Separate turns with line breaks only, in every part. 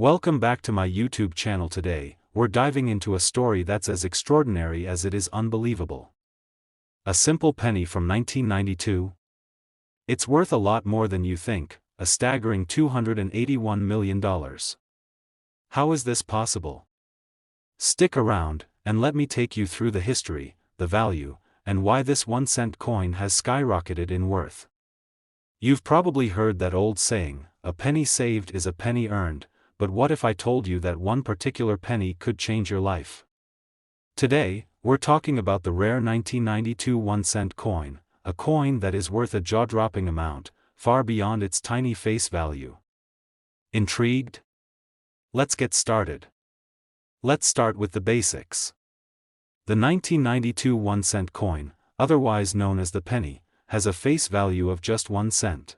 Welcome back to my YouTube channel. Today, we're diving into a story that's as extraordinary as it is unbelievable. A simple penny from 1992? It's worth a lot more than you think, a staggering $281 million. How is this possible? Stick around, and let me take you through the history, the value, and why this 1-cent coin has skyrocketed in worth. You've probably heard that old saying, a penny saved is a penny earned, but what if I told you that one particular penny could change your life? Today, we're talking about the rare 1992 1-cent coin, a coin that is worth a jaw-dropping amount, far beyond its tiny face value. Intrigued? Let's get started. Let's start with the basics. The 1992 1-cent coin, otherwise known as the penny, has a face value of just 1 cent.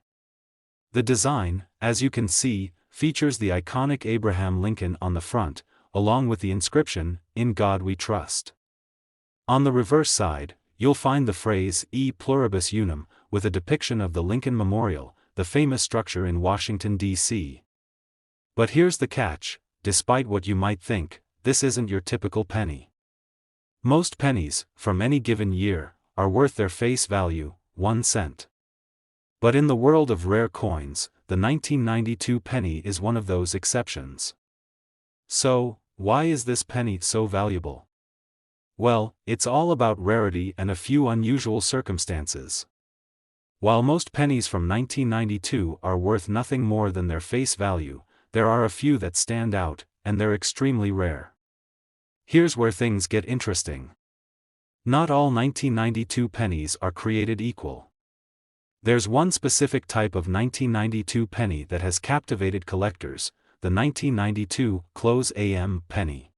The design, as you can see, features the iconic Abraham Lincoln on the front, along with the inscription, "In God We Trust." On the reverse side, you'll find the phrase E pluribus unum, with a depiction of the Lincoln Memorial, the famous structure in Washington, D.C. But here's the catch: despite what you might think, this isn't your typical penny. Most pennies, from any given year, are worth their face value, 1 cent. But in the world of rare coins, the 1992 penny is one of those exceptions. So, why is this penny so valuable? Well, it's all about rarity and a few unusual circumstances. While most pennies from 1992 are worth nothing more than their face value, there are a few that stand out, and they're extremely rare. Here's where things get interesting. Not all 1992 pennies are created equal. There's one specific type of 1992 penny that has captivated collectors, the 1992 close AM penny.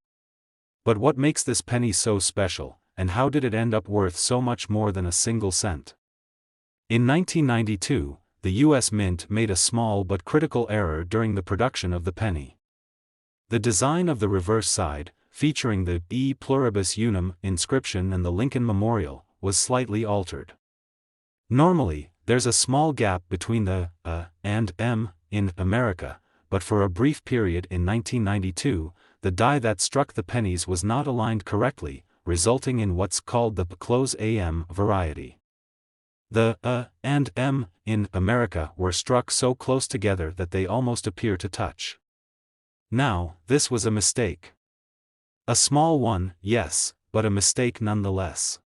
But what makes this penny so special, and how did it end up worth so much more than a single cent? In 1992, the U.S. Mint made a small but critical error during the production of the penny. The design of the reverse side, featuring the E pluribus unum inscription and the Lincoln Memorial, was slightly altered. Normally, there's a small gap between the and M in America, but for a brief period in 1992, the die that struck the pennies was not aligned correctly, resulting in what's called the close AM variety. The and M in America were struck so close together that they almost appear to touch. Now, this was a mistake. A small one, yes, but a mistake nonetheless.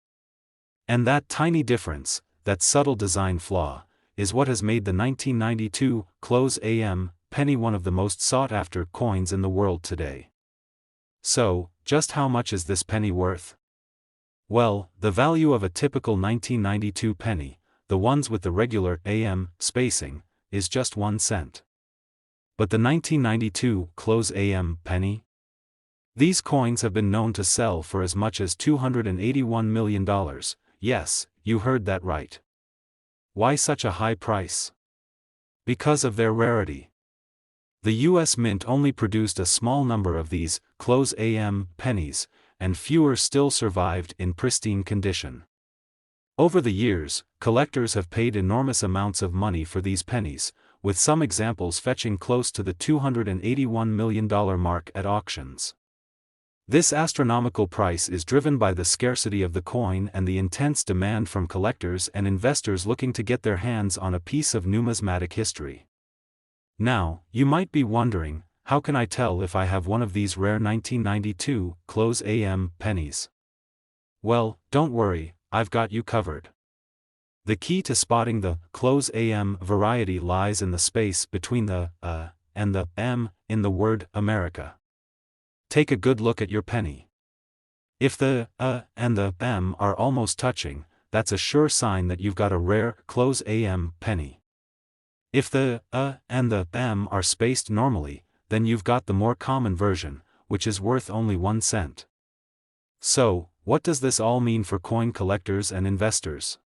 And that tiny difference, that subtle design flaw, is what has made the 1992 close AM penny one of the most sought-after coins in the world today. So, just how much is this penny worth? Well, the value of a typical 1992 penny, the ones with the regular AM spacing, is just 1 cent. But the 1992 close AM penny? These coins have been known to sell for as much as $281 million, yes, you heard that right. Why such a high price? Because of their rarity. The U.S. Mint only produced a small number of these close AM pennies, and fewer still survived in pristine condition. Over the years, collectors have paid enormous amounts of money for these pennies, with some examples fetching close to the $281 million mark at auctions. This astronomical price is driven by the scarcity of the coin and the intense demand from collectors and investors looking to get their hands on a piece of numismatic history. Now, you might be wondering, how can I tell if I have one of these rare 1992 close AM pennies? Well, don't worry, I've got you covered. The key to spotting the close AM variety lies in the space between the and the M in the word America. Take a good look at your penny. If the and the M are almost touching, that's a sure sign that you've got a rare close AM penny. If the and the M are spaced normally, then you've got the more common version, which is worth only 1 cent. So, what does this all mean for coin collectors and investors?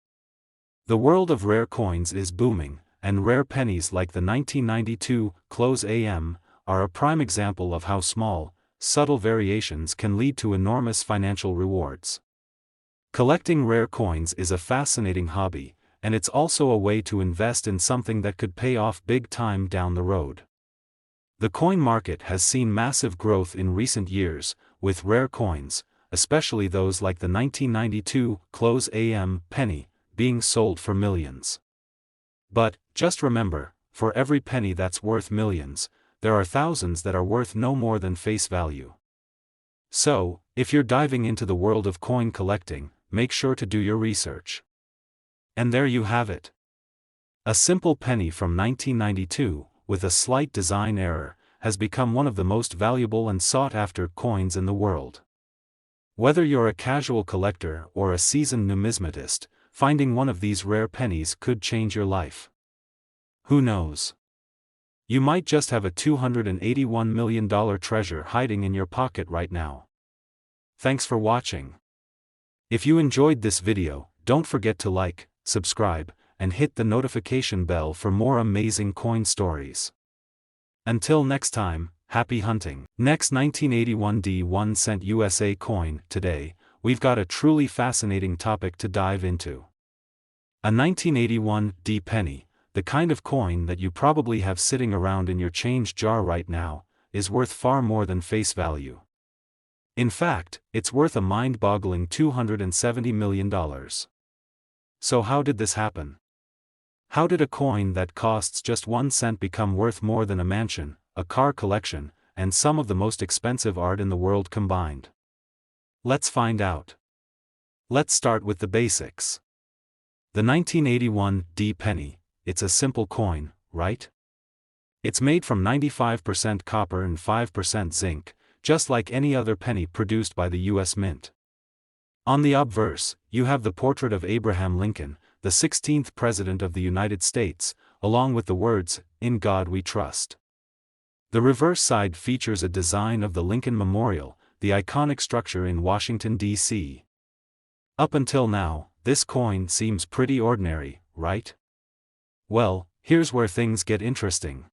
The world of rare coins is booming, and rare pennies like the 1992 close AM are a prime example of how small, subtle variations can lead to enormous financial rewards. Collecting rare coins is a fascinating hobby, and it's also a way to invest in something that could pay off big time down the road. The coin market has seen massive growth in recent years, with rare coins, especially those like the 1992 close AM penny, being sold for millions. But, just remember, for every penny that's worth millions, there are thousands that are worth no more than face value. So, if you're diving into the world of coin collecting, make sure to do your research. And there you have it. A simple penny from 1992, with a slight design error, has become one of the most valuable and sought-after coins in the world. Whether you're a casual collector or a seasoned numismatist, finding one of these rare pennies could change your life. Who knows? You might just have a $281 million treasure hiding in your pocket right now. Thanks for watching. If you enjoyed this video, don't forget to like, subscribe, and hit the notification bell for more amazing coin stories. Until next time, happy hunting. Next 1981 D1 cent USA coin. Today, we've got a truly fascinating topic to dive into. A 1981 D penny, the kind of coin that you probably have sitting around in your change jar right now, is worth far more than face value. In fact, it's worth a mind-boggling $270 million. So how did this happen? How did a coin that costs just 1 cent become worth more than a mansion, a car collection, and some of the most expensive art in the world combined? Let's find out. Let's start with the basics. The 1981 D penny, it's a simple coin, right? It's made from 95% copper and 5% zinc, just like any other penny produced by the U.S. Mint. On the obverse, you have the portrait of Abraham Lincoln, the 16th President of the United States, along with the words, "In God We Trust." The reverse side features a design of the Lincoln Memorial, the iconic structure in Washington, D.C. Up until now, this coin seems pretty ordinary, right? Well, here's where things get interesting.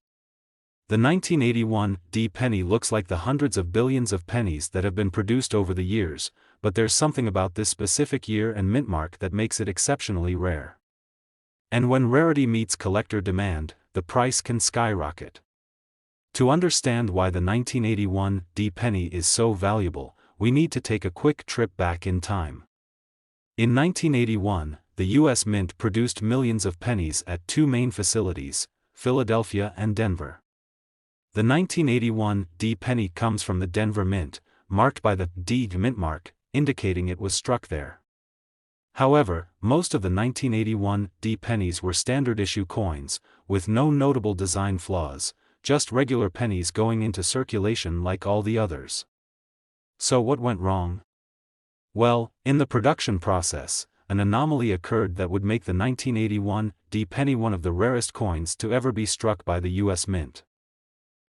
The 1981 D penny looks like the hundreds of billions of pennies that have been produced over the years, but there's something about this specific year and mint mark that makes it exceptionally rare. And when rarity meets collector demand, the price can skyrocket. To understand why the 1981 D penny is so valuable, we need to take a quick trip back in time. In 1981, the U.S. Mint produced millions of pennies at two main facilities, Philadelphia and Denver. The 1981 D penny comes from the Denver Mint, marked by the D mint mark, indicating it was struck there. However, most of the 1981 D pennies were standard issue coins, with no notable design flaws, just regular pennies going into circulation like all the others. So what went wrong? Well, in the production process, an anomaly occurred that would make the 1981 D penny one of the rarest coins to ever be struck by the U.S. Mint.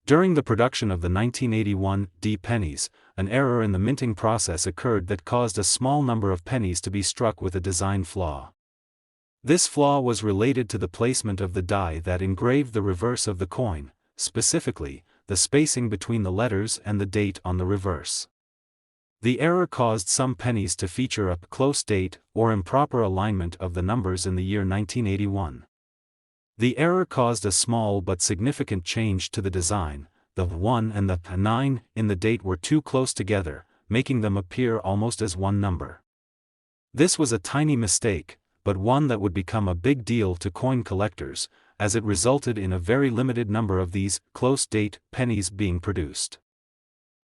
During the production of the 1981 D pennies, an error in the minting process occurred that caused a small number of pennies to be struck with a design flaw. This flaw was related to the placement of the die that engraved the reverse of the coin, specifically, the spacing between the letters and the date on the reverse. The error caused some pennies to feature a close date or improper alignment of the numbers in the year 1981. The error caused a small but significant change to the design. The 1 and the 9 in the date were too close together, making them appear almost as one number. This was a tiny mistake, but one that would become a big deal to coin collectors, as it resulted in a very limited number of these close date pennies being produced.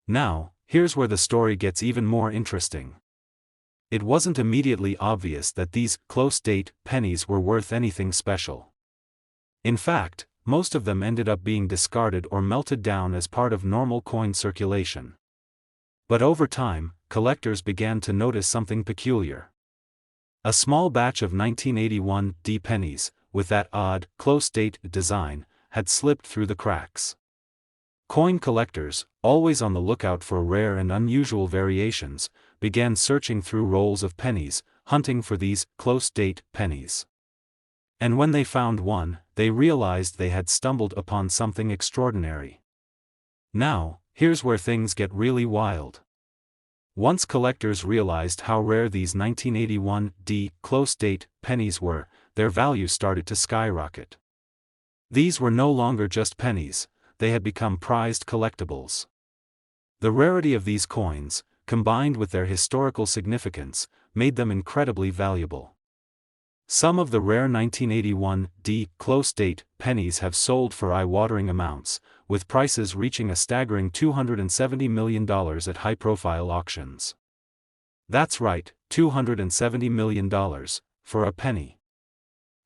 Now, here's where the story gets even more interesting. It wasn't immediately obvious that these close date pennies were worth anything special. In fact, most of them ended up being discarded or melted down as part of normal coin circulation. But over time, collectors began to notice something peculiar. A small batch of 1981 D pennies, with that odd, close-date design, had slipped through the cracks. Coin collectors, always on the lookout for rare and unusual variations, began searching through rolls of pennies, hunting for these close-date pennies. And when they found one, they realized they had stumbled upon something extraordinary. Now, here's where things get really wild. Once collectors realized how rare these 1981 D close-date pennies were, their value started to skyrocket. These were no longer just pennies, they had become prized collectibles. The rarity of these coins, combined with their historical significance, made them incredibly valuable. Some of the rare 1981 close date pennies have sold for eye-watering amounts, with prices reaching a staggering $270 million at high-profile auctions. That's right, $270 million, for a penny.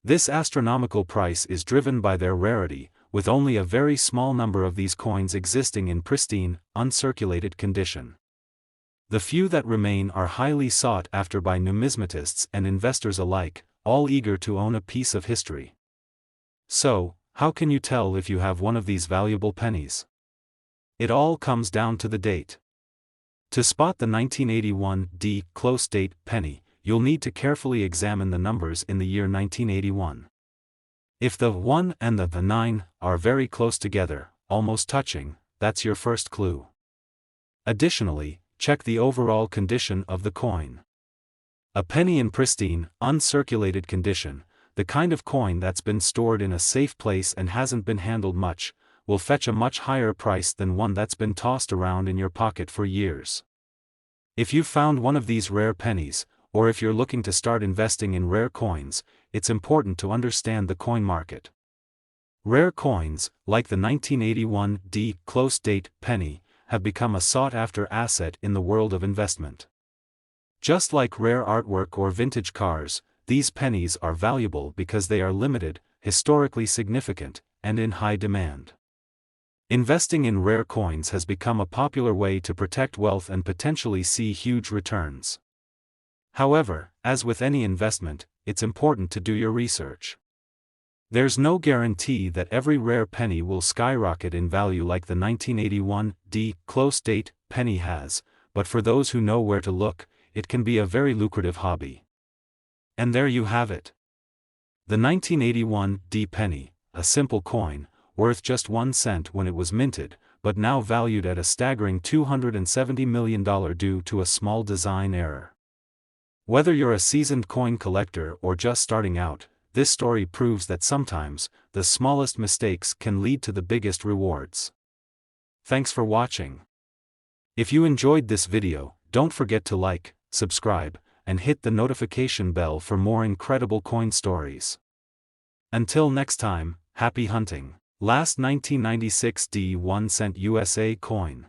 This astronomical price is driven by their rarity, with only a very small number of these coins existing in pristine, uncirculated condition. The few that remain are highly sought after by numismatists and investors alike, all eager to own a piece of history. So, how can you tell if you have one of these valuable pennies? It all comes down to the date. To spot the 1981 close date penny, you'll need to carefully examine the numbers in the year 1981. If the 1 and the 9 are very close together, almost touching, that's your first clue. Additionally, check the overall condition of the coin. A penny in pristine, uncirculated condition, the kind of coin that's been stored in a safe place and hasn't been handled much, will fetch a much higher price than one that's been tossed around in your pocket for years. If you've found one of these rare pennies, or if you're looking to start investing in rare coins, it's important to understand the coin market. Rare coins, like the 1981 close date penny, have become a sought-after asset in the world of investment. Just like rare artwork or vintage cars, these pennies are valuable because they are limited, historically significant, and in high demand. Investing in rare coins has become a popular way to protect wealth and potentially see huge returns. However, as with any investment, it's important to do your research. There's no guarantee that every rare penny will skyrocket in value like the 1981 close date penny has, but for those who know where to look, it can be a very lucrative hobby. And there you have it. The 1981 penny, a simple coin, worth just 1 cent when it was minted, but now valued at a staggering $270 million due to a small design error. Whether you're a seasoned coin collector or just starting out, this story proves that sometimes, the smallest mistakes can lead to the biggest rewards. Thanks for watching. If you enjoyed this video, don't forget to like, subscribe, and hit the notification bell for more incredible coin stories. Until next time, happy hunting. Last 1996 1 cent USA coin.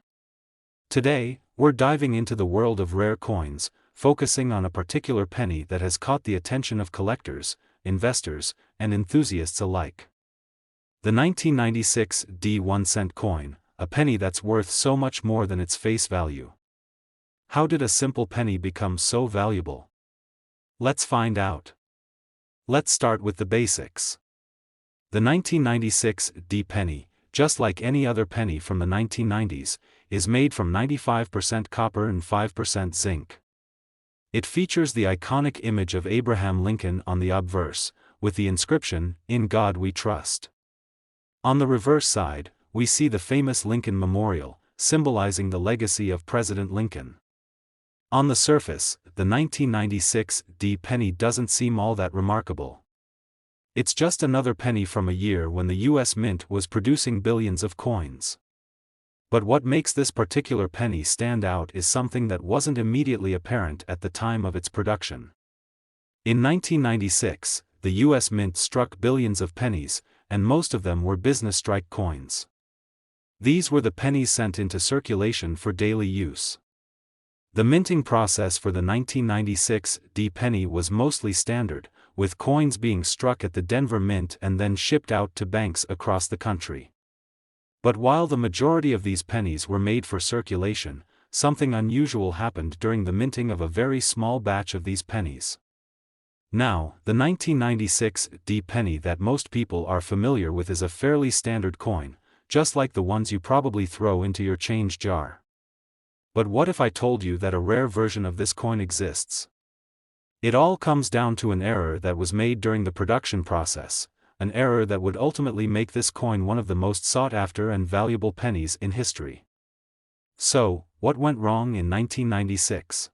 Today, we're diving into the world of rare coins, focusing on a particular penny that has caught the attention of collectors, investors, and enthusiasts alike. The 1996 1 cent coin, a penny that's worth so much more than its face value. How did a simple penny become so valuable? Let's find out. Let's start with the basics. The 1996 penny, just like any other penny from the 1990s, is made from 95% copper and 5% zinc. It features the iconic image of Abraham Lincoln on the obverse, with the inscription, "In God We Trust." On the reverse side, we see the famous Lincoln Memorial, symbolizing the legacy of President Lincoln. On the surface, the 1996 penny doesn't seem all that remarkable. It's just another penny from a year when the US Mint was producing billions of coins. But what makes this particular penny stand out is something that wasn't immediately apparent at the time of its production. In 1996, the US Mint struck billions of pennies, and most of them were business strike coins. These were the pennies sent into circulation for daily use. The minting process for the 1996 penny was mostly standard, with coins being struck at the Denver Mint and then shipped out to banks across the country. But while the majority of these pennies were made for circulation, something unusual happened during the minting of a very small batch of these pennies. Now, the 1996 penny that most people are familiar with is a fairly standard coin, just like the ones you probably throw into your change jar. But what if I told you that a rare version of this coin exists? It all comes down to an error that was made during the production process, an error that would ultimately make this coin one of the most sought-after and valuable pennies in history. So, what went wrong in 1996?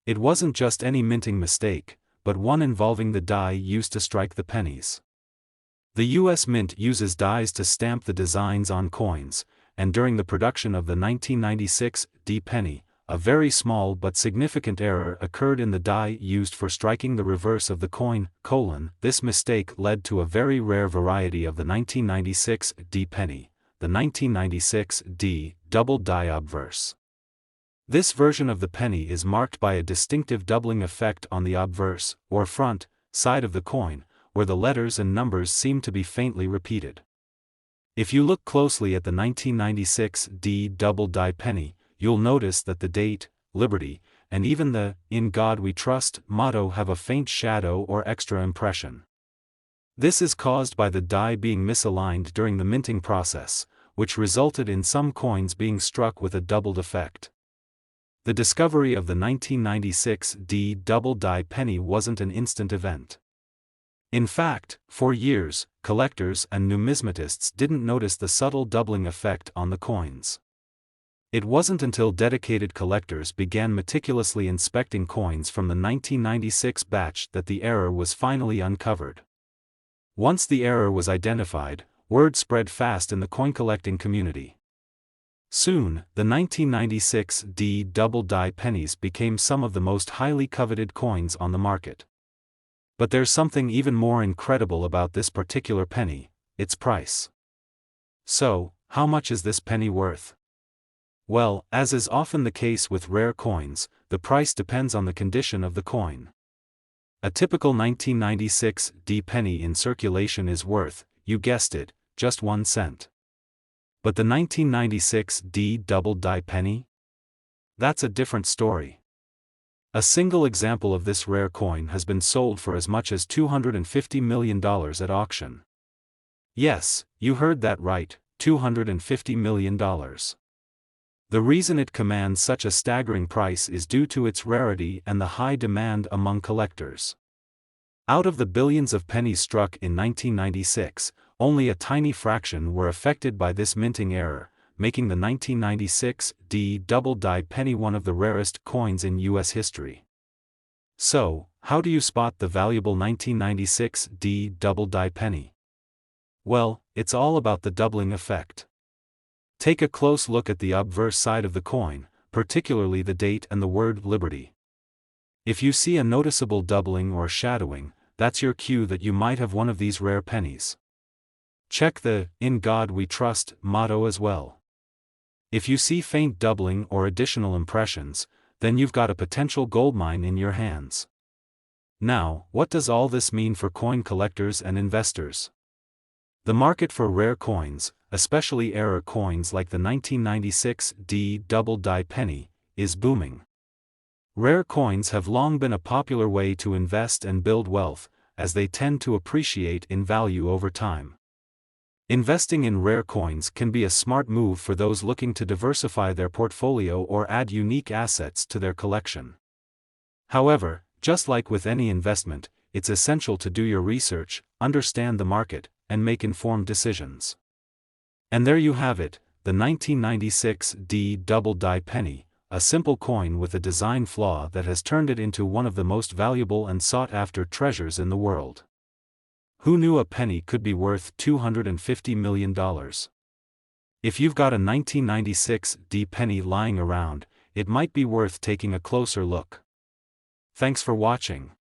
It wasn't just any minting mistake, but one involving the die used to strike the pennies. The U.S. Mint uses dies to stamp the designs on coins, and during the production of the 1996 D penny, a very small but significant error occurred in the die used for striking the reverse of the coin, : This mistake led to a very rare variety of the 1996 D penny, the 1996 D double die obverse. This version of the penny is marked by a distinctive doubling effect on the obverse, or front, side of the coin, where the letters and numbers seem to be faintly repeated. If you look closely at the 1996 D double die penny, you'll notice that the date, Liberty, and even the "In God We Trust" motto have a faint shadow or extra impression. This is caused by the die being misaligned during the minting process, which resulted in some coins being struck with a doubled effect. The discovery of the 1996 D double die penny wasn't an instant event. In fact, for years, collectors and numismatists didn't notice the subtle doubling effect on the coins. It wasn't until dedicated collectors began meticulously inspecting coins from the 1996 batch that the error was finally uncovered. Once the error was identified, word spread fast in the coin collecting community. Soon, the 1996 D double die pennies became some of the most highly coveted coins on the market. But there's something even more incredible about this particular penny: its price. So, how much is this penny worth? Well, as is often the case with rare coins, the price depends on the condition of the coin. A typical 1996 D penny in circulation is worth, you guessed it, just 1 cent. But the 1996 D double die penny? That's a different story. A single example of this rare coin has been sold for as much as $250 million at auction. Yes, you heard that right, $250 million. The reason it commands such a staggering price is due to its rarity and the high demand among collectors. Out of the billions of pennies struck in 1996, only a tiny fraction were affected by this minting error, making the 1996 D double die penny one of the rarest coins in U.S. history. So, how do you spot the valuable 1996 D double die penny? Well, it's all about the doubling effect. Take a close look at the obverse side of the coin, particularly the date and the word Liberty. If you see a noticeable doubling or shadowing, that's your cue that you might have one of these rare pennies. Check the "In God We Trust" motto as well. If you see faint doubling or additional impressions, then you've got a potential goldmine in your hands. Now, what does all this mean for coin collectors and investors? The market for rare coins, especially error coins like the 1996 D double die penny, is booming. Rare coins have long been a popular way to invest and build wealth, as they tend to appreciate in value over time. Investing in rare coins can be a smart move for those looking to diversify their portfolio or add unique assets to their collection. However, just like with any investment, it's essential to do your research, understand the market, and make informed decisions. And there you have it, the 1996 D double die penny, a simple coin with a design flaw that has turned it into one of the most valuable and sought-after treasures in the world. Who knew a penny could be worth $250 million? If you've got a 1996 D penny lying around, it might be worth taking a closer look. Thanks for watching.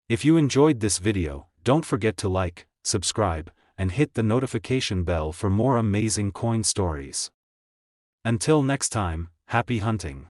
If you enjoyed this video, don't forget to like, subscribe, and hit the notification bell for more amazing coin stories. Until next time, happy hunting.